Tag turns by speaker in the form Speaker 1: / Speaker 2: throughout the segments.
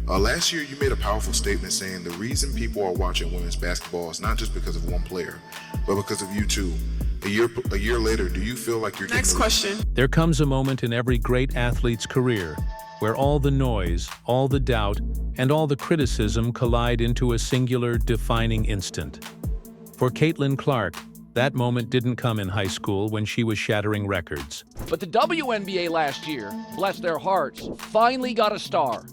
Speaker 1: Last year, you made a powerful statement saying the reason people are watching women's basketball is not just because of one player, but because of you too. A year later, do you feel like you're
Speaker 2: Next question.
Speaker 3: There comes a moment in every great athlete's career where all the noise, all the doubt, and all the criticism collide into a singular, defining instant. For Caitlin Clark, that moment didn't come in high school when she was shattering records.
Speaker 4: But the WNBA last year, bless their hearts, finally got a star.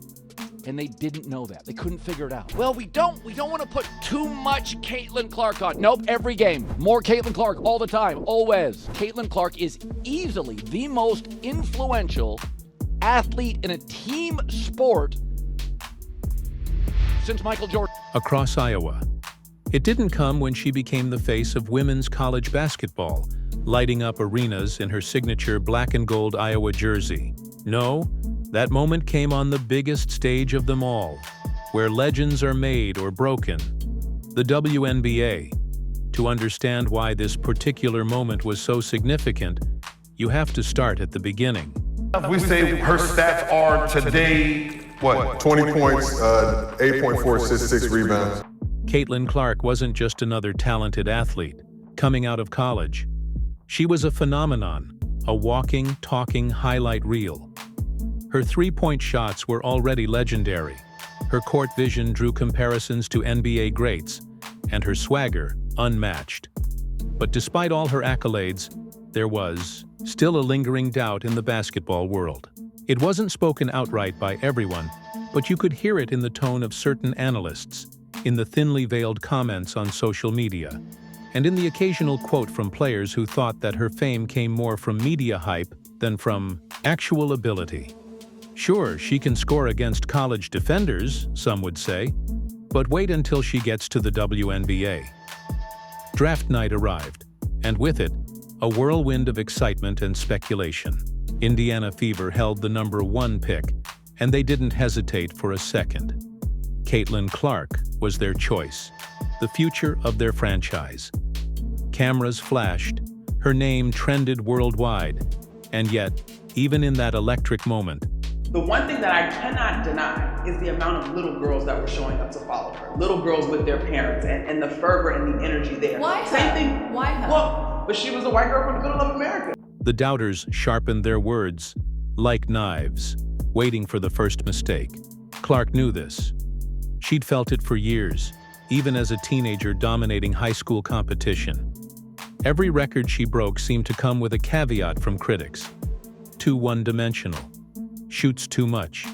Speaker 4: And they didn't know that. They couldn't figure it out. Well, we don't want to put too much Caitlin Clark on. Nope, every game. More Caitlin Clark all the time, always. Caitlin Clark is easily the most influential athlete in a team sport since Michael Jordan.
Speaker 3: Across Iowa. It didn't come when she became the face of women's college basketball, lighting up arenas in her signature black and gold Iowa jersey. No, that moment came on the biggest stage of them all, where legends are made or broken, the WNBA. To understand why this particular moment was so significant, you have to start at the beginning.
Speaker 5: We say her stats are today, what?
Speaker 6: 20 points, 8.4 assists, 6 rebounds.
Speaker 3: Caitlin Clark wasn't just another talented athlete coming out of college. She was a phenomenon, a walking, talking highlight reel. Her three-point shots were already legendary. Her court vision drew comparisons to NBA greats, and her swagger unmatched. But despite all her accolades, there was still a lingering doubt in the basketball world. It wasn't spoken outright by everyone, but you could hear it in the tone of certain analysts, in the thinly veiled comments on social media, and in the occasional quote from players who thought that her fame came more from media hype than from actual ability. Sure, she can score against college defenders, some would say, but wait until she gets to the WNBA. Draft night arrived, and with it, a whirlwind of excitement and speculation. Indiana Fever held the #1 pick, and they didn't hesitate for a second. Caitlin Clark was their choice, the future of their franchise. Cameras flashed, her name trended worldwide, and yet, even in that electric moment,
Speaker 2: The one thing that I cannot deny is the amount of little girls that were showing up to follow her. Little girls with their parents and the fervor and the energy there.
Speaker 7: Why
Speaker 2: Same
Speaker 7: her?
Speaker 2: thing.
Speaker 7: Why her?
Speaker 2: Well, but she was a white girl from the middle of America.
Speaker 3: the doubters sharpened their words like knives, waiting for the first mistake. Clark knew this. She'd felt it for years, even as a teenager dominating high school competition. Every record she broke seemed to come with a caveat from critics. Too one-dimensional. Shoots too much.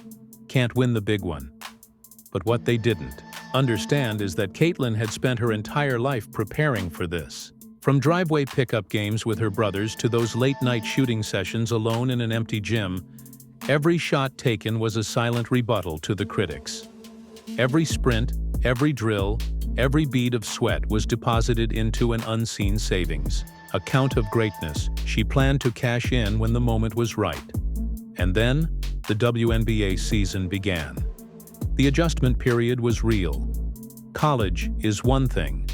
Speaker 3: Can't win the big one. But what they didn't understand is that Caitlin had spent her entire life preparing for this. From driveway pickup games with her brothers to those late-night shooting sessions alone in an empty gym, every shot taken was a silent rebuttal to the critics. Every sprint, every drill, every bead of sweat was deposited into an unseen savings. A count of greatness she planned to cash in when the moment was right. And then, the WNBA season began. The adjustment period was real. College is one thing.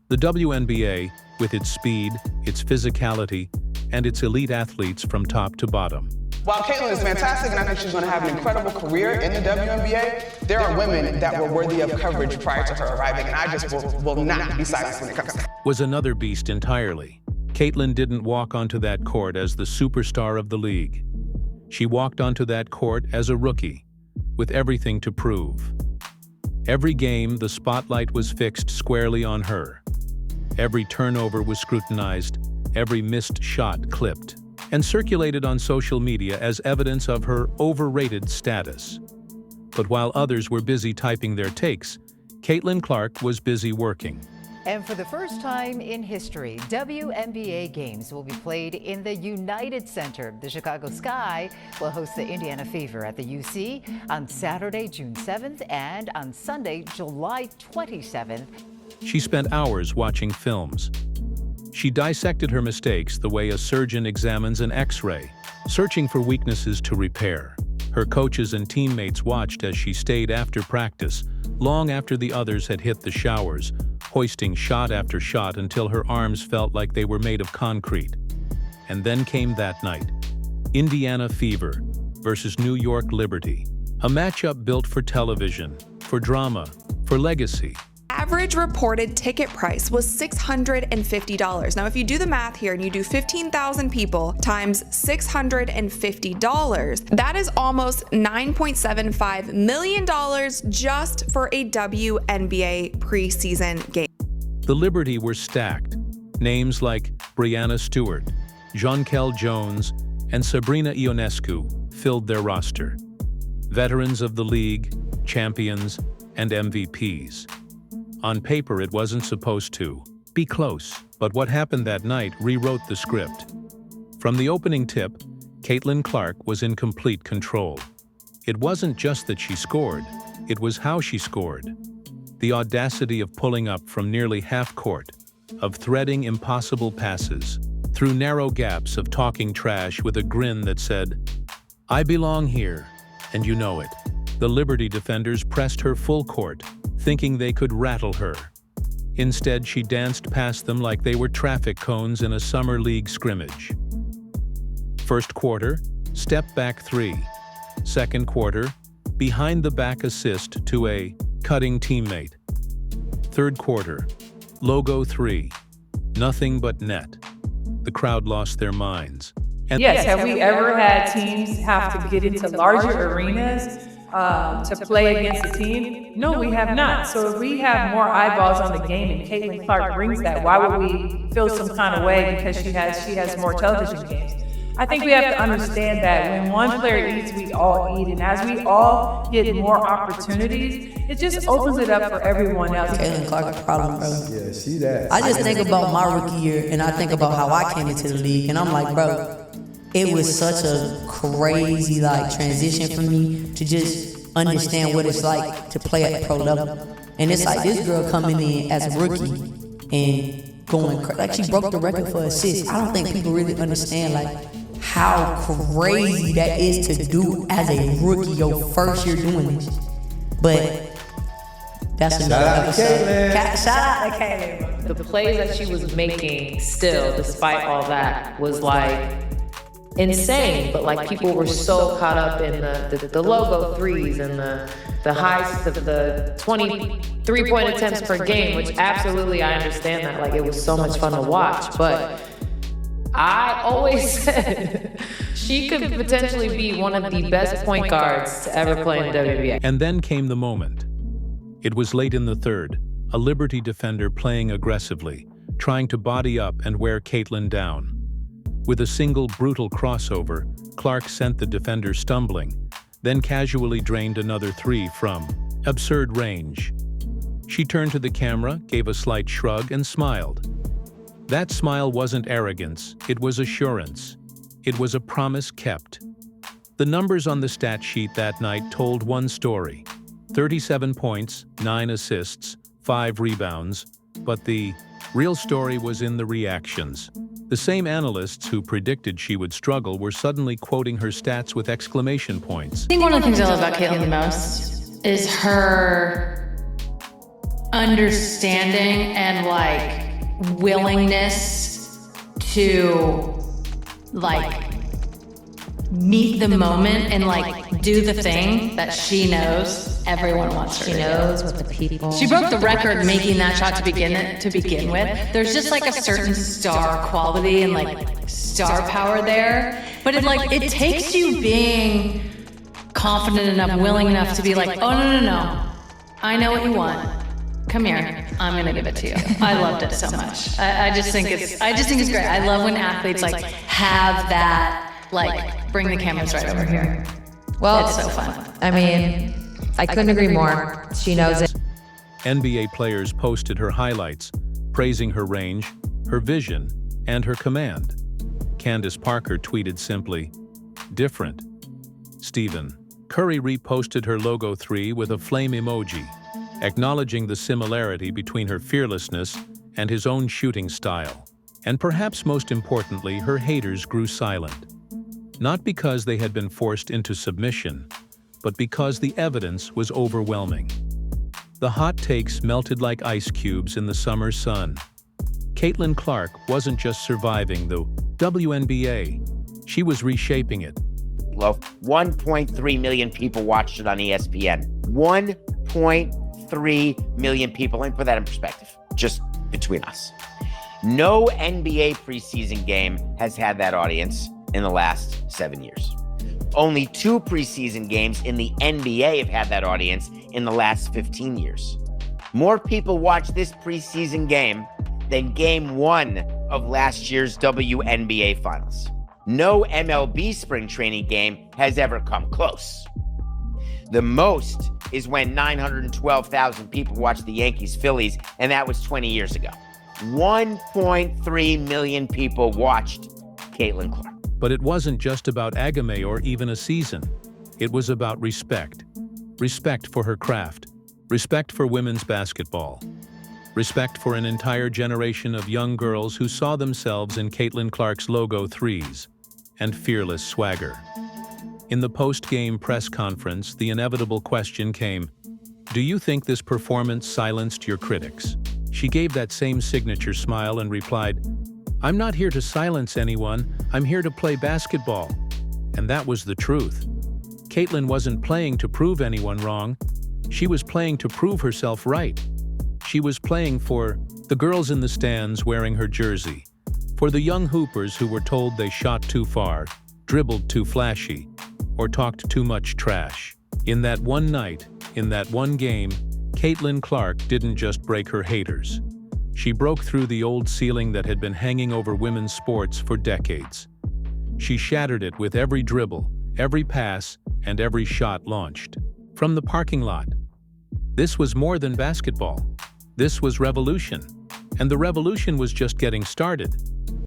Speaker 3: The WNBA, with its speed, its physicality, and its elite athletes from top to bottom.
Speaker 8: While Caitlin is fantastic and I think she's going to have an incredible career in the WNBA, there are women that were worthy of coverage prior to her arriving, and I just will not be silenced when it comes to that.
Speaker 3: Was another beast entirely. Caitlin didn't walk onto that court as the superstar of the league. She walked onto that court as a rookie, with everything to prove. Every game, the spotlight was fixed squarely on her. Every turnover was scrutinized, every missed shot clipped, and circulated on social media as evidence of her overrated status. But while others were busy typing their takes, Caitlin Clark was busy working.
Speaker 7: And for the first time in history, WNBA games will be played in the United Center. The Chicago Sky will host the Indiana Fever at the UC on Saturday, June 7th, and on Sunday, July 27th.
Speaker 3: She spent hours watching films. She dissected her mistakes the way a surgeon examines an X-ray, searching for weaknesses to repair. Her coaches and teammates watched as she stayed after practice, long after the others had hit the showers, hoisting shot after shot until her arms felt like they were made of concrete. And then came that night. Indiana Fever versus New York Liberty. A matchup built for television, for drama, for legacy.
Speaker 9: Average reported ticket price was $650. Now, if you do the math here and you do 15,000 people times $650, that is almost $9.75 million just for a WNBA preseason game.
Speaker 3: The Liberty were stacked. Names like Brianna Stewart, Jonquel Jones, and Sabrina Ionescu filled their roster. Veterans of the league, champions, and MVPs. On paper, it wasn't supposed to be close, but what happened that night rewrote the script. From the opening tip, Caitlin Clark was in complete control. It wasn't just that she scored, it was how she scored. The audacity of pulling up from nearly half court, of threading impossible passes, through narrow gaps of talking trash with a grin that said, "I belong here, and you know it." The Liberty defenders pressed her full court, thinking they could rattle her. Instead, she danced past them like they were traffic cones in a summer league scrimmage. First quarter, step back three. Second quarter, behind the back assist to a cutting teammate. Third quarter, logo three. Nothing but net. The crowd lost their minds.
Speaker 10: And yes, have we ever had teams have to get into larger arenas to play against a team? No, we have not. So if we have more eyeballs on the game and Caitlin Clark brings that, why would we feel some kind of way because she has more television games? I think we have to understand that when one player eats, we all eat. And as we all get more opportunities, it just opens it up for everyone else.
Speaker 11: Caitlin Clark a problem, bro.
Speaker 12: Yeah, see that.
Speaker 11: I just think about my rookie year and I think about how I came into the league and I'm like, bro, it was such a crazy transition for me to just understand what it's like to play at the pro level. And it's like this girl coming in as a rookie and going crazy. She broke the record for assists. I don't think people really understand how crazy that is to do as a rookie, your first year doing this. But that's another episode. Shout out to Kaylee.
Speaker 10: The plays that she was making still, despite all that, was insane, but people were so caught up in the logo threes and the highs of the 23-point attempts per game, which absolutely I understand that. It was so much fun to watch, but I always said she could potentially be one of the best point guards to ever play in the WNBA.
Speaker 3: And then came the moment. It was late in the third, a Liberty defender playing aggressively, trying to body up and wear Caitlin down. With a single brutal crossover, Clark sent the defender stumbling, then casually drained another three from absurd range. She turned to the camera, gave a slight shrug, and smiled. That smile wasn't arrogance, it was assurance. It was a promise kept. The numbers on the stat sheet that night told one story: 37 points, 9 assists, 5 rebounds, but the real story was in the reactions. The same analysts who predicted she would struggle were suddenly quoting her stats with exclamation points.
Speaker 13: I think one of the things I love about Caitlin the most is her understanding and willingness to meet the moment and do the thing that she knows everyone wants her to do.
Speaker 11: She knows what the people.
Speaker 13: She broke the record making that shot to begin with. There's just a certain star quality and star power there. But it takes you being confident enough, willing enough to be oh no. I know what you want. Come here. I'm gonna give it to you. I loved it so much. I just think it's great. I love when athletes have that bring the cameras right over here.
Speaker 14: Well,
Speaker 13: it's so fun.
Speaker 14: I mean, I couldn't agree more. She knows it.
Speaker 3: NBA players posted her highlights, praising her range, her vision, and her command. Candace Parker tweeted simply, "Different." Stephen Curry reposted her logo 3 with a flame emoji, acknowledging the similarity between her fearlessness and his own shooting style. And perhaps most importantly, her haters grew silent. Not because they had been forced into submission, but because the evidence was overwhelming. The hot takes melted like ice cubes in the summer sun. Caitlin Clark wasn't just surviving the WNBA, she was reshaping it.
Speaker 12: Meatloaf. 1.3 million people watched it on ESPN. 1.3 million people. Let me put that in perspective, just between us. No NBA preseason game has had that audience in the last 7 years. Only 2 preseason games in the NBA have had that audience in the last 15 years. More people watched this preseason game than game 1 of last year's WNBA finals. No MLB spring training game has ever come close. The most is when 912,000 people watched the Yankees-Phillies, and that was 20 years ago. 1.3 million people watched Caitlin Clark.
Speaker 3: But it wasn't just about Agame or even a season. It was about respect. Respect for her craft. Respect for women's basketball. Respect for an entire generation of young girls who saw themselves in Caitlin Clark's logo threes and fearless swagger. In the post-game press conference, the inevitable question came, "Do you think this performance silenced your critics?" She gave that same signature smile and replied, "I'm not here to silence anyone, I'm here to play basketball." And that was the truth. Caitlin wasn't playing to prove anyone wrong. She was playing to prove herself right. She was playing for the girls in the stands wearing her jersey, for the young hoopers who were told they shot too far, dribbled too flashy, or talked too much trash. In that one night, in that one game, Caitlin Clark didn't just break her haters. She broke through the old ceiling that had been hanging over women's sports for decades. She shattered it with every dribble, every pass, and every shot launched. From the parking lot. This was more than basketball. This was revolution. And the revolution was just getting started.